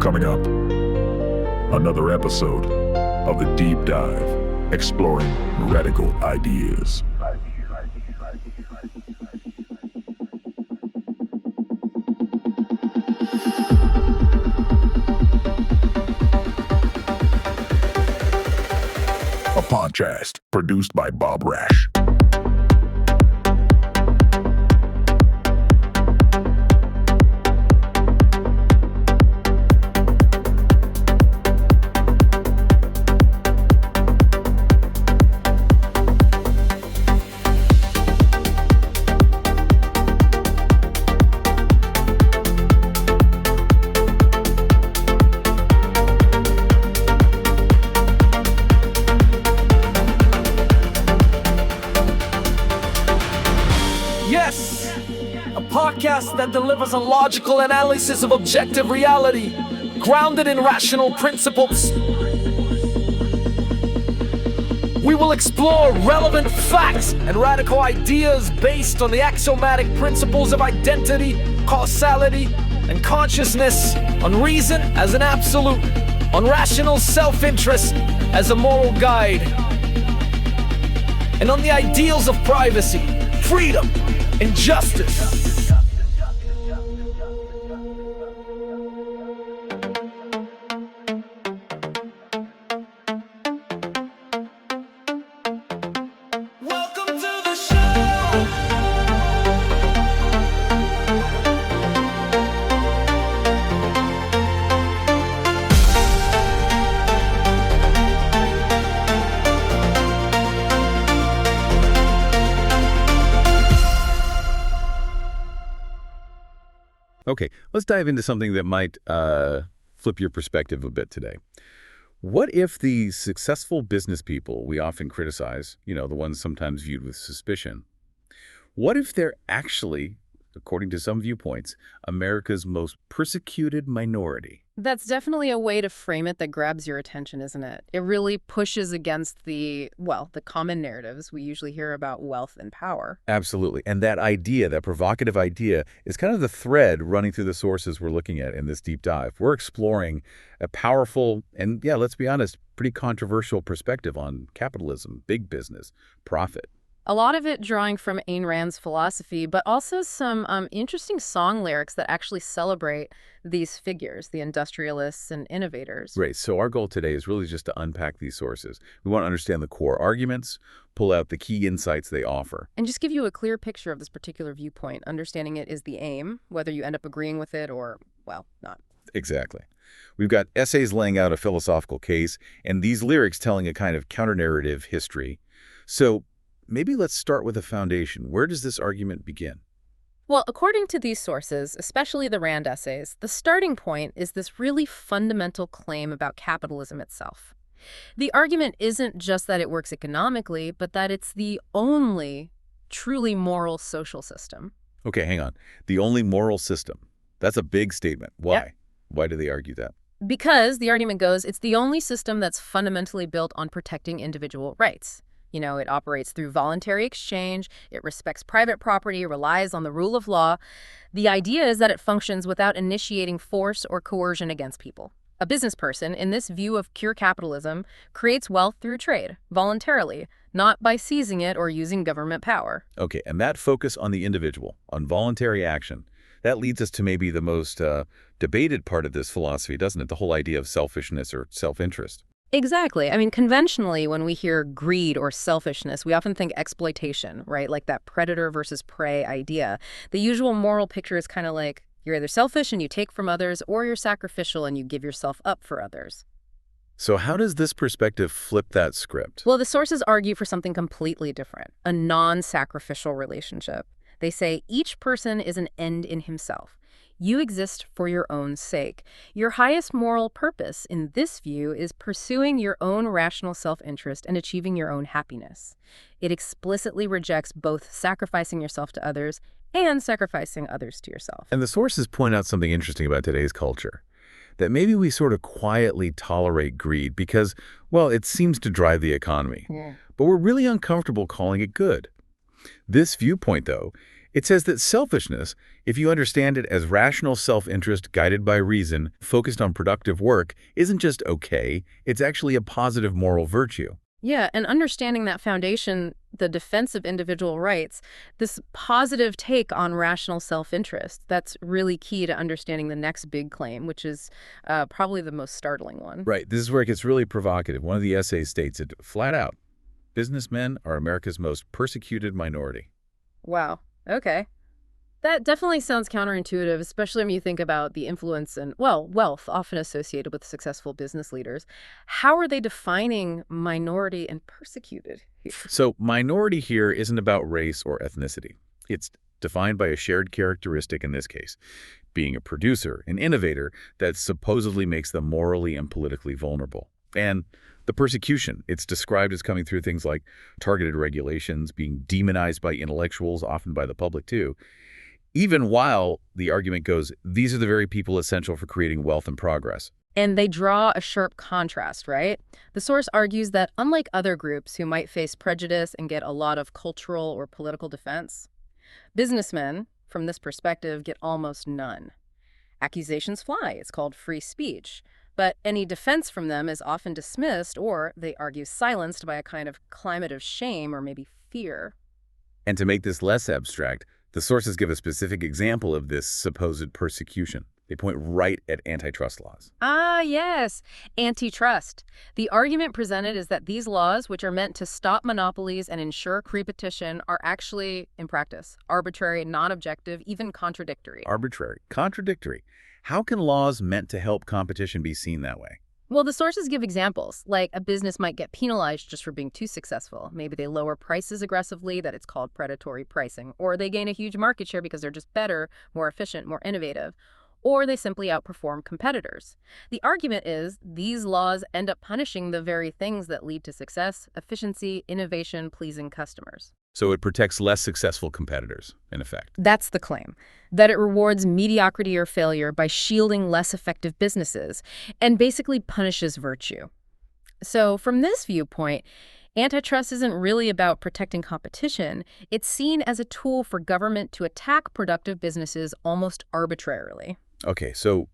Coming up, another episode of The Deep Dive, exploring radical ideas. A podcast produced by Bob Rach. Yes! A podcast that delivers a logical analysis of objective reality, grounded in rational principles. We will explore relevant facts and radical ideas based on the axiomatic principles of identity, causality, and consciousness, on reason as an absolute, on rational self-interest as a moral guide, and on the ideals of privacy, freedom, and justice. Welcome to the show. Okay, let's dive into something that might flip your perspective a bit today. What if the successful business people we often criticize, the ones sometimes viewed with suspicion, what if they're actually, according to some viewpoints, America's most persecuted minority? That's definitely a way to frame it that grabs your attention, isn't it? It really pushes against the common narratives we usually hear about wealth and power. Absolutely. And that idea, that provocative idea, is kind of the thread running through the sources we're looking at in this deep dive. We're exploring a powerful and, let's be honest, pretty controversial perspective on capitalism, big business, profit. A lot of it drawing from Ayn Rand's philosophy, but also some interesting song lyrics that actually celebrate these figures, the industrialists and innovators. Right. So our goal today is really just to unpack these sources. We want to understand the core arguments, pull out the key insights they offer. And just give you a clear picture of this particular viewpoint. Understanding it is the aim, whether you end up agreeing with it or, not. Exactly. We've got essays laying out a philosophical case, and these lyrics telling a kind of counter-narrative history. So maybe let's start with a foundation. Where does this argument begin? Well, according to these sources, especially the Rand essays, the starting point is this really fundamental claim about capitalism itself. The argument isn't just that it works economically, but that it's the only truly moral social system. Okay, hang on. The only moral system. That's a big statement. Why? Yep. Why do they argue that? Because, the argument goes, it's the only system that's fundamentally built on protecting individual rights. It operates through voluntary exchange, it respects private property, relies on the rule of law. The idea is that it functions without initiating force or coercion against people. A business person, in this view of pure capitalism, creates wealth through trade, voluntarily, not by seizing it or using government power. Okay, and that focus on the individual, on voluntary action, that leads us to maybe the most debated part of this philosophy, doesn't it? The whole idea of selfishness or self-interest. Exactly. Conventionally, when we hear greed or selfishness, we often think exploitation, right? Like that predator versus prey idea. The usual moral picture is kind of like you're either selfish and you take from others, or you're sacrificial and you give yourself up for others. So how does this perspective flip that script? Well, the sources argue for something completely different, a non-sacrificial relationship. They say each person is an end in himself. You exist for your own sake. Your highest moral purpose in this view is pursuing your own rational self-interest and achieving your own happiness. It explicitly rejects both sacrificing yourself to others and sacrificing others to yourself. And the sources point out something interesting about today's culture, that maybe we sort of quietly tolerate greed because, it seems to drive the economy. Yeah. But we're really uncomfortable calling it good. This viewpoint, though, It says that selfishness, if you understand it as rational self-interest guided by reason, focused on productive work, isn't just okay, it's actually a positive moral virtue. Yeah, and understanding that foundation, the defense of individual rights, this positive take on rational self-interest, that's really key to understanding the next big claim, which is probably the most startling one. Right, this is where it gets really provocative. One of the essays states it flat out. Businessmen are America's most persecuted minority. Wow. Okay. That definitely sounds counterintuitive, especially when you think about the influence and, well, wealth often associated with successful business leaders. How are they defining minority and persecuted here? So minority here isn't about race or ethnicity. It's defined by a shared characteristic in this case, being a producer, an innovator that supposedly makes them morally and politically vulnerable. And the persecution, it's described as coming through things like targeted regulations, being demonized by intellectuals, often by the public too. Even while the argument goes, these are the very people essential for creating wealth and progress. And they draw a sharp contrast, right? The source argues that unlike other groups who might face prejudice and get a lot of cultural or political defense, businessmen, from this perspective, get almost none. Accusations fly. It's called free speech. But any defense from them is often dismissed or, they argue, silenced by a kind of climate of shame or maybe fear. And to make this less abstract, the sources give a specific example of this supposed persecution. They point right at antitrust laws. Ah, yes, antitrust. The argument presented is that these laws, which are meant to stop monopolies and ensure competition, are actually, in practice, arbitrary, non-objective, even contradictory. Arbitrary, contradictory. How can laws meant to help competition be seen that way? Well, the sources give examples, like a business might get penalized just for being too successful. Maybe they lower prices aggressively, that it's called predatory pricing, or they gain a huge market share because they're just better, more efficient, more innovative, or they simply outperform competitors. The argument is these laws end up punishing the very things that lead to success, efficiency, innovation, pleasing customers. So it protects less successful competitors, in effect. That's the claim, that it rewards mediocrity or failure by shielding less effective businesses and basically punishes virtue. So from this viewpoint, antitrust isn't really about protecting competition. It's seen as a tool for government to attack productive businesses almost arbitrarily. Okay, so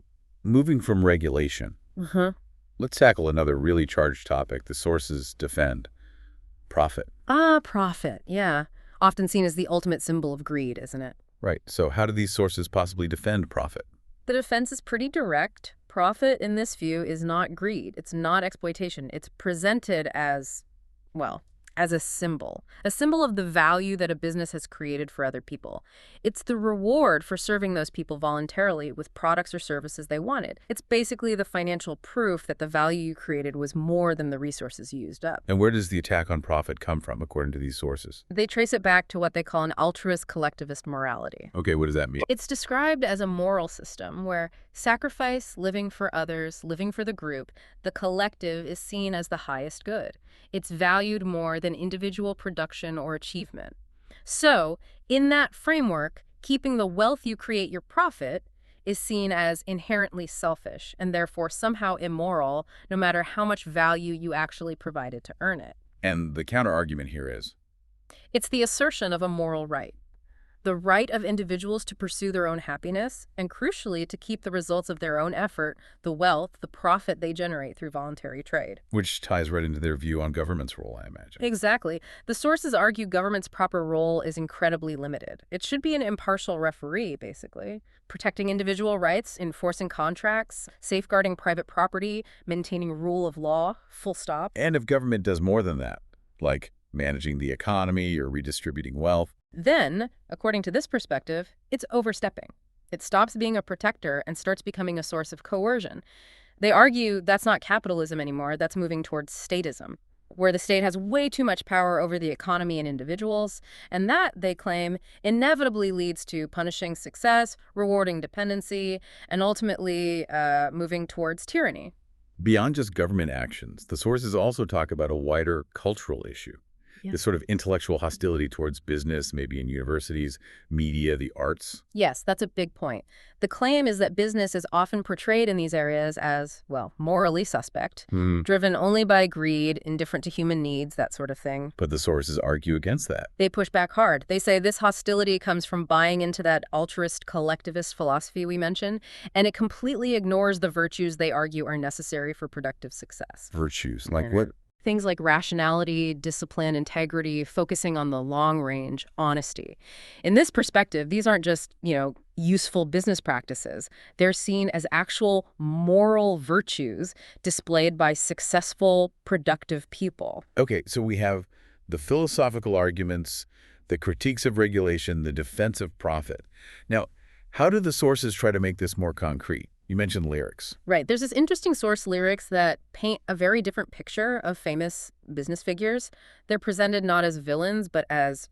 moving from regulation, let's tackle another really charged topic the sources defend. Profit. Ah, profit, yeah. Often seen as the ultimate symbol of greed, isn't it? Right. So how do these sources possibly defend profit? The defense is pretty direct. Profit, in this view, is not greed. It's not exploitation. It's presented as, well, as a symbol of the value that a business has created for other people. It's the reward for serving those people voluntarily with products or services they wanted. It's basically the financial proof that the value you created was more than the resources you used up. And where does the attack on profit come from, according to these sources? They trace it back to what they call an altruist collectivist morality. Okay, what does that mean? It's described as a moral system where sacrifice, living for others, living for the group, the collective is seen as the highest good. It's valued more than individual production or achievement. So, in that framework, keeping the wealth you create your profit is seen as inherently selfish and therefore somehow immoral, no matter how much value you actually provided to earn it. And the counter-argument here is? It's the assertion of a moral right. The right of individuals to pursue their own happiness, and crucially, to keep the results of their own effort, the wealth, the profit they generate through voluntary trade. Which ties right into their view on government's role, I imagine. Exactly. The sources argue government's proper role is incredibly limited. It should be an impartial referee, basically, protecting individual rights, enforcing contracts, safeguarding private property, maintaining rule of law, full stop. And if government does more than that, like managing the economy or redistributing wealth, then, according to this perspective, it's overstepping. It stops being a protector and starts becoming a source of coercion. They argue that's not capitalism anymore, that's moving towards statism, where the state has way too much power over the economy and individuals, and that, they claim, inevitably leads to punishing success, rewarding dependency, and ultimately moving towards tyranny. beyond just government actions, the sources also talk about a wider cultural issue. Yeah. This sort of intellectual hostility towards business, maybe in universities, media, the arts. Yes, that's a big point. The claim is that business is often portrayed in these areas as, well, morally suspect, driven only by greed, indifferent to human needs, that sort of thing. But the sources argue against that. They push back hard. They say this hostility comes from buying into that altruist collectivist philosophy we mentioned, and it completely ignores the virtues they argue are necessary for productive success. Virtues, like what? Things like rationality, discipline, integrity, focusing on the long range, honesty. In this perspective, these aren't just, useful business practices. They're seen as actual moral virtues displayed by successful, productive people. Okay, so we have the philosophical arguments, the critiques of regulation, the defense of profit. Now, how do the sources try to make this more concrete? You mentioned lyrics. Right. There's this interesting source lyrics that paint a very different picture of famous business figures. They're presented not as villains, but as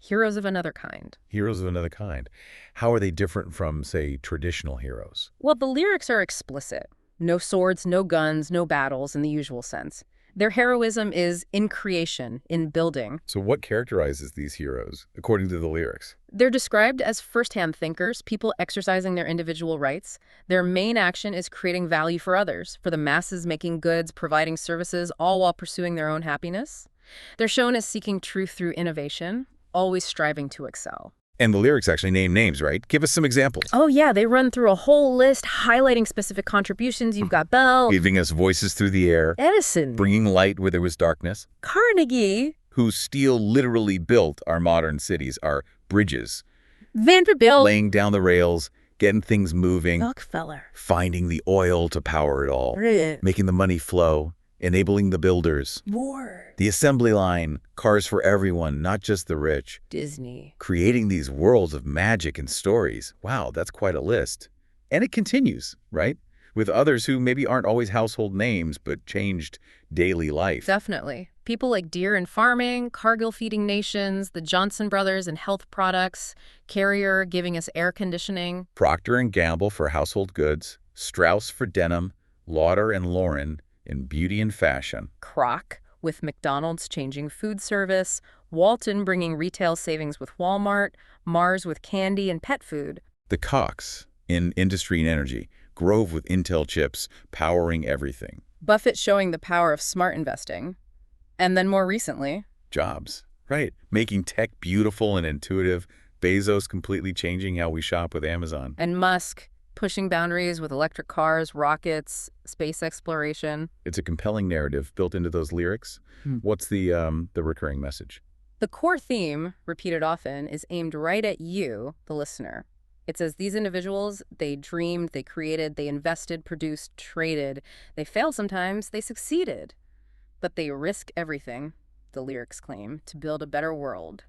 heroes of another kind. Heroes of another kind. How are they different from, say, traditional heroes? Well, the lyrics are explicit. No swords, no guns, no battles in the usual sense. Their heroism is in creation, in building. So what characterizes these heroes, according to the lyrics? They're described as first-hand thinkers, people exercising their individual rights. Their main action is creating value for others, for the masses, making goods, providing services, all while pursuing their own happiness. They're shown as seeking truth through innovation, always striving to excel. And the lyrics actually name names, right? Give us some examples. Oh, yeah, they run through a whole list highlighting specific contributions. You've got Bell, Giving us voices through the air, Edison, bringing light where there was darkness, Carnegie, whose steel literally built our modern cities, our bridges, Vanderbilt, laying down the rails, getting things moving, Rockefeller, finding the oil to power it all, Brilliant. making the money flow, enabling the builders, Moore, the assembly line, cars for everyone, not just the rich, Disney. creating these worlds of magic and stories. Wow, that's quite a list. And it continues, right? With others who maybe aren't always household names, but changed daily life. Definitely. People like Deere in farming, Cargill feeding nations, the Johnson brothers in health products, Carrier giving us air conditioning. Procter & Gamble for household goods, Strauss for denim, Lauder and Lauren in beauty and fashion. Kroc with McDonald's changing food service, Walton bringing retail savings with Walmart, Mars with candy and pet food. The Cox in industry and energy, Grove with Intel chips, powering everything. Buffett showing the power of smart investing. And then more recently, Jobs, right. Making tech beautiful and intuitive. Bezos completely changing how we shop with Amazon. and Musk pushing boundaries with electric cars, rockets, space exploration. It's a compelling narrative built into those lyrics. What's the recurring message? The core theme, repeated often, is aimed right at you, the listener. It says these individuals, they dreamed, they created, they invested, produced, traded. They failed sometimes, they succeeded. But they risk everything, the lyrics claim, to build a better world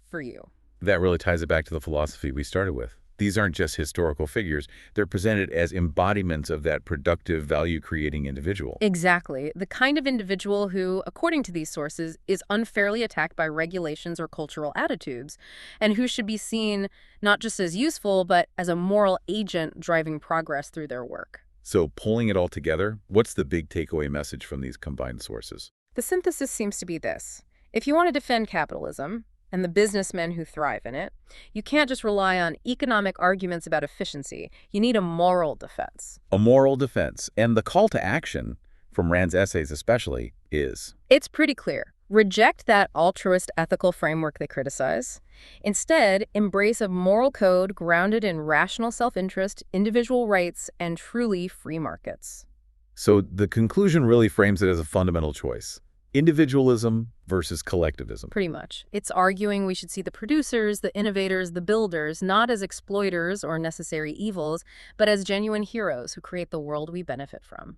for you. That really ties it back to the philosophy we started with. These aren't just historical figures. They're presented as embodiments of that productive, value-creating individual. Exactly. The kind of individual who, according to these sources, is unfairly attacked by regulations or cultural attitudes, and who should be seen not just as useful, but as a moral agent driving progress through their work. So pulling it all together, what's the big takeaway message from these combined sources? The synthesis seems to be this. If you want to defend capitalism, and the businessmen who thrive in it, you can't just rely on economic arguments about efficiency. You need a moral defense. A moral defense. And the call to action, from Rand's essays especially, is? It's pretty clear. Reject that altruist ethical framework they criticize. Instead, embrace a moral code grounded in rational self-interest, individual rights, and truly free markets. So the conclusion really frames it as a fundamental choice. Individualism versus collectivism. Pretty much. It's arguing we should see the producers, the innovators, the builders, not as exploiters or necessary evils, but as genuine heroes who create the world we benefit from.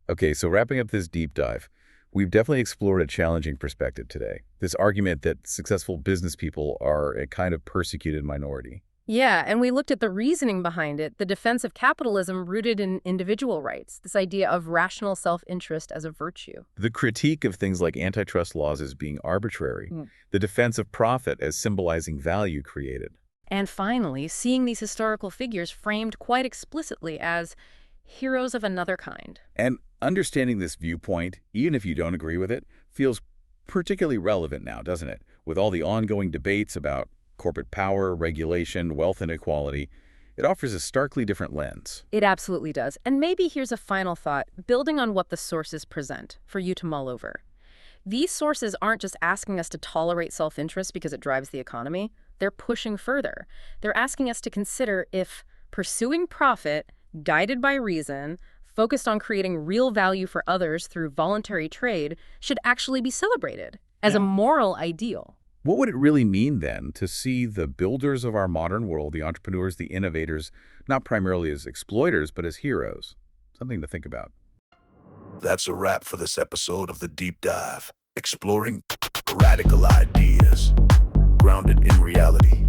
Okay, so wrapping up this deep dive, we've definitely explored a challenging perspective today. This argument that successful business people are a kind of persecuted minority. Yeah, and we looked at the reasoning behind it, the defense of capitalism rooted in individual rights, this idea of rational self-interest as a virtue. The critique of things like antitrust laws as being arbitrary. The defense of profit as symbolizing value created. And finally, seeing these historical figures framed quite explicitly as heroes of another kind. And understanding this viewpoint, even if you don't agree with it, feels particularly relevant now, doesn't it? With all the ongoing debates about corporate power, regulation, wealth inequality, it offers a starkly different lens. It absolutely does. And maybe here's a final thought, building on what the sources present, for you to mull over. These sources aren't just asking us to tolerate self-interest because it drives the economy. They're pushing further. They're asking us to consider if pursuing profit, guided by reason, focused on creating real value for others through voluntary trade, should actually be celebrated as a moral ideal. What would it really mean, then, to see the builders of our modern world, the entrepreneurs, the innovators, not primarily as exploiters, but as heroes? Something to think about. That's a wrap for this episode of The Deep Dive, exploring radical ideas, grounded in reality,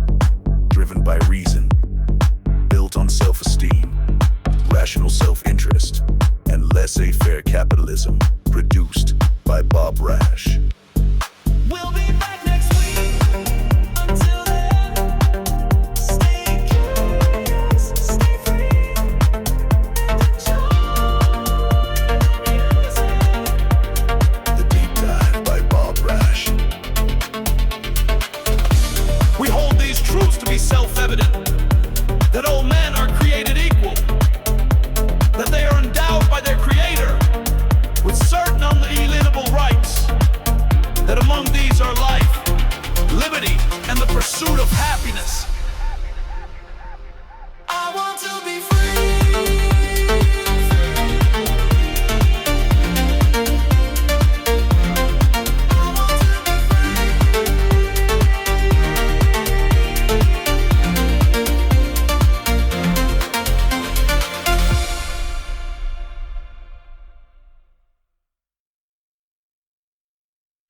driven by reason, built on self-esteem, rational self-interest, and laissez-faire capitalism, produced by Bob Rach. We'll be back next week. Until then, stay curious, stay free. The Deep Dive by Bob Rach. We hold these truths to be self-evident, that all men are created equal, that they are endowed by their Creator with certain unalienable rights, that among these are life, liberty, and the pursuit of happiness.